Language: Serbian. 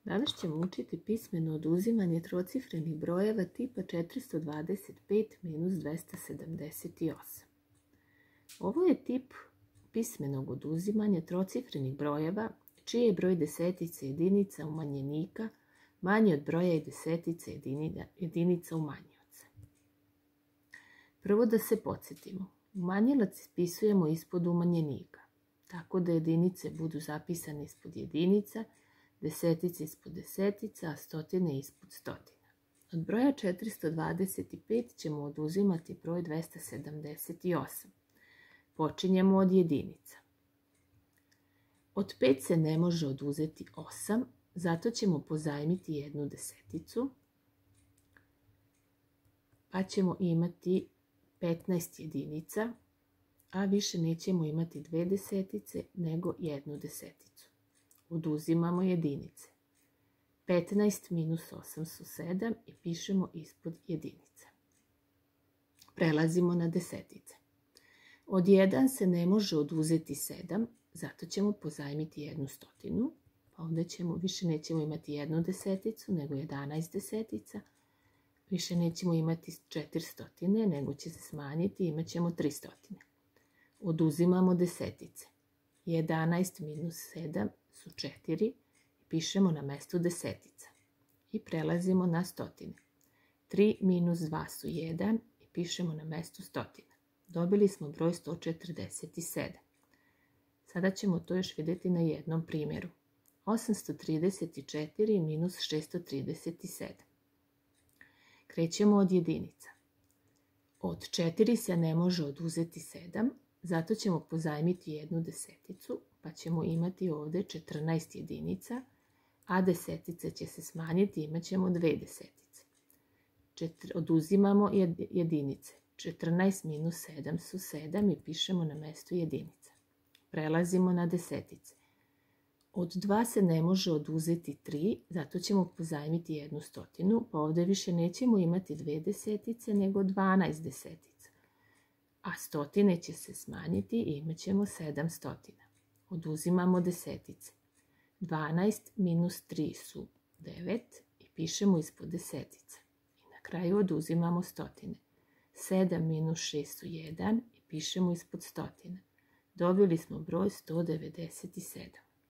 Danas ćemo učiti pismeno oduzimanje trocifrenih brojeva tipa 425 minus 278. Ovo je tip pismenog oduzimanja trocifrenih brojeva čiji je broj desetice jedinica umanjenika manji od broja i desetice jedinica umanjioca. Prvo da se podsjetimo. Umanjilac ispisujemo ispod umanjenika, tako da jedinice budu zapisane ispod jedinica, desetice ispod desetica, a stotine ispod stotina. Od broja 425 ćemo oduzimati broj 278. Počinjemo od jedinica. Od 5 se ne može oduzeti 8, zato ćemo pozajmiti jednu deseticu, pa ćemo imati 15 jedinica, a više nećemo imati 2 desetice nego jednu deseticu. Oduzimamo jedinice. 15 minus 8 su 7 i pišemo ispod jedinica. Prelazimo na desetice. Od 1 se ne može oduzeti 7, zato ćemo pozajmiti jednu stotinu, pa onda više nećemo imati jednu deseticu nego 11 desetica. Više nećemo imati 4 stotine, nego će se smanjiti i imat ćemo 3 stotine. Oduzimamo desetice. 11 minus 7 su 4 i pišemo na mestu desetica. I prelazimo na stotine. 3 minus 2 su 1 i pišemo na mestu stotina. Dobili smo broj 147. Sada ćemo to još vidjeti na jednom primjeru. 834 minus 637. Krećemo od jedinica. Od 4 se ne može oduzeti 7, zato ćemo pozajmiti jednu deseticu, pa ćemo imati ovdje 14 jedinica, a desetice će se smanjiti i imat ćemo 2 desetice. Oduzimamo jedinice. 14 minus 7 su 7 i pišemo na mestu jedinica. Prelazimo na desetice. Od 2 se ne može oduzeti 3, zato ćemo pozajmiti jednu stotinu, pa ovdje više nećemo imati 2 desetice nego 12 desetica. A stotine će se smanjiti i imat ćemo 7 stotina. Oduzimamo desetice. 12 minus 3 su 9 i pišemo ispod desetica. I na kraju oduzimamo stotine. 7 minus 6 su 1 i pišemo ispod stotine. Dobili smo broj 197.